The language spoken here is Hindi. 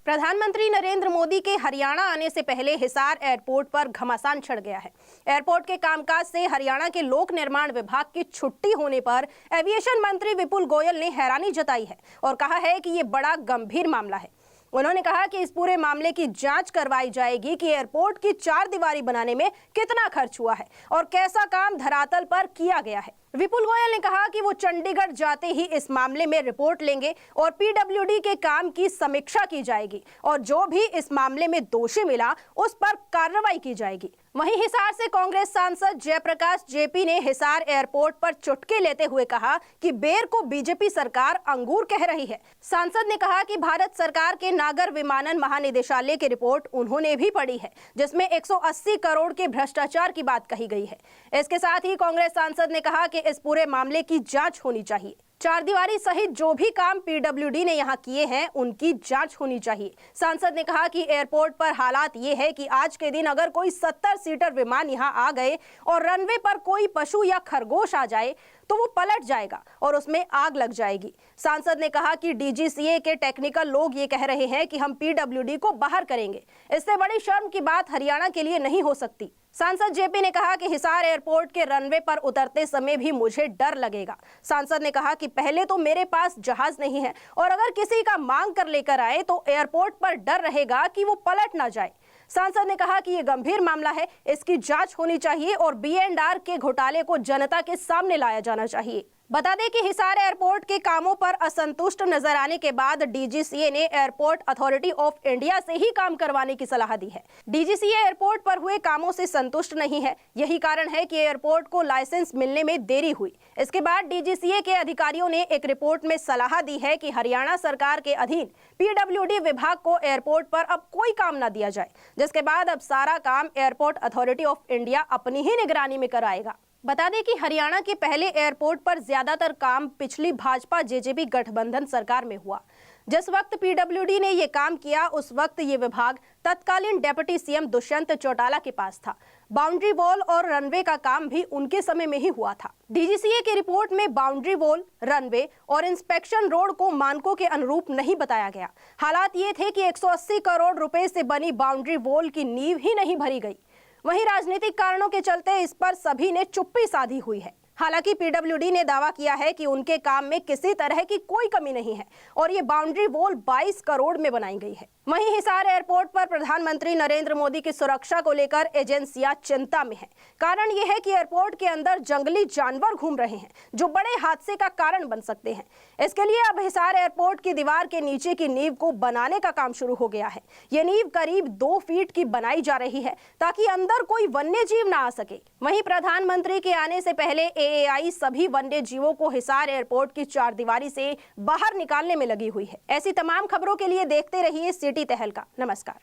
प्रधानमंत्री नरेंद्र मोदी के हरियाणा आने से पहले हिसार एयरपोर्ट पर घमासान छिड़ गया है। एयरपोर्ट के कामकाज से हरियाणा के लोक निर्माण विभाग की छुट्टी होने पर एविएशन मंत्री विपुल गोयल ने हैरानी जताई है और कहा है कि ये बड़ा गंभीर मामला है। उन्होंने कहा कि इस पूरे मामले की जांच करवाई जाएगी कि एयरपोर्ट की चारदीवारी बनाने में कितना खर्च हुआ है और कैसा काम धरातल पर किया गया है। विपुल गोयल ने कहा कि वो चंडीगढ़ जाते ही इस मामले में रिपोर्ट लेंगे और पीडब्ल्यूडी के काम की समीक्षा की जाएगी और जो भी इस मामले में दोषी मिला उस पर कार्रवाई की जाएगी। वहीं हिसार से कांग्रेस सांसद जयप्रकाश जेपी ने हिसार एयरपोर्ट पर चुटकी लेते हुए कहा कि बेर को बीजेपी सरकार अंगूर कह रही है। सांसद ने कहा कि भारत सरकार के नागर विमानन महानिदेशालय की रिपोर्ट उन्होंने भी पढ़ी है, जिसमें 180 करोड़ के भ्रष्टाचार की बात कही गई है। इसके साथ ही कांग्रेस सांसद ने कहा कि इस पूरे मामले की जांच होनी चाहिए। चारदीवारी सहित जो भी काम पीडब्ल्यूडी ने यहां किए हैं उनकी जांच होनी चाहिए। सांसद ने कहा कि एयरपोर्ट पर हालात ये है कि आज के दिन अगर कोई 70 सीटर विमान यहां आ गए और रनवे पर कोई पशु या खरगोश आ जाए तो वो पलट जाएगा और उसमें आग लग जाएगी। सांसद ने कहा कि डीजीसीए के टेक्निकल लोग ये कह रहे हैं कि हम पीडब्ल्यूडी को बाहर करेंगे। इससे बड़ी शर्म की बात हरियाणा के लिए नहीं हो सकती। सांसद जेपी ने कहा कि हिसार एयरपोर्ट के रनवे पर उतरते समय भी मुझे डर लगेगा। सांसद ने कहा कि पहले तो मेरे पास जहाज नहीं है और अगर किसी का मांग कर लेकर आए तो एयरपोर्ट पर डर रहेगा कि वो पलट ना जाए। सांसद ने कहा कि ये गंभीर मामला है, इसकी जांच होनी चाहिए और B&R के घोटाले को जनता के सामने लाया जाना चाहिए। बता दें कि हिसार एयरपोर्ट के कामों पर असंतुष्ट नजर आने के बाद डीजीसीए ने एयरपोर्ट अथॉरिटी ऑफ इंडिया से ही काम करवाने की सलाह दी है। डीजीसीए एयरपोर्ट पर हुए कामों से संतुष्ट नहीं है, यही कारण है कि एयरपोर्ट को लाइसेंस मिलने में देरी हुई। इसके बाद डीजीसीए के अधिकारियों ने एक रिपोर्ट में सलाह दी है कि हरियाणा सरकार के अधीन पीडब्ल्यूडी विभाग को एयरपोर्ट पर अब कोई काम न दिया जाए, जिसके बाद अब सारा काम एयरपोर्ट अथॉरिटी ऑफ इंडिया अपनी ही निगरानी में कराएगा। बता दें कि हरियाणा के पहले एयरपोर्ट पर ज्यादातर काम पिछली भाजपा जेजेपी गठबंधन सरकार में हुआ। जिस वक्त पीडब्ल्यूडी ने ये काम किया उस वक्त ये विभाग तत्कालीन डिप्टी सीएम दुष्यंत चौटाला के पास था। बाउंड्री वॉल और रनवे का काम भी उनके समय में ही हुआ था। डीजीसीए की रिपोर्ट में बाउंड्री वॉल, रनवे और इंस्पेक्शन रोड को मानकों के अनुरूप नहीं बताया गया। हालात ये थे कि 180 करोड़ रुपए से बनी बाउंड्री वॉल की नींव ही नहीं भरी गई। वहीं राजनीतिक कारणों के चलते इस पर सभी ने चुप्पी साधी हुई है। हालांकि पीडब्ल्यूडी ने दावा किया है कि उनके काम में किसी तरह की कोई कमी नहीं है और ये बाउंड्री वॉल 22 करोड़ में बनाई गई है। वहीं हिसार एयरपोर्ट पर प्रधानमंत्री नरेंद्र मोदी की सुरक्षा को लेकर एजेंसियां चिंता में हैं। कारण ये है कि एयरपोर्ट के अंदर जंगली जानवर घूम रहे हैं जो बड़े हादसे का कारण बन सकते हैं। इसके लिए अब हिसार एयरपोर्ट की दीवार के नीचे की नींव को बनाने का काम शुरू हो गया है। ये नींव करीब 2 फीट की बनाई जा रही है ताकि अंदर कोई वन्य जीव ना आ सके। वहीं प्रधानमंत्री के आने से पहले एएआई सभी वन्य जीवों को हिसार एयरपोर्ट की चारदीवारी से बाहर निकालने में लगी हुई है। ऐसी तमाम खबरों के लिए देखते रहिए सिटी तहलका। नमस्कार।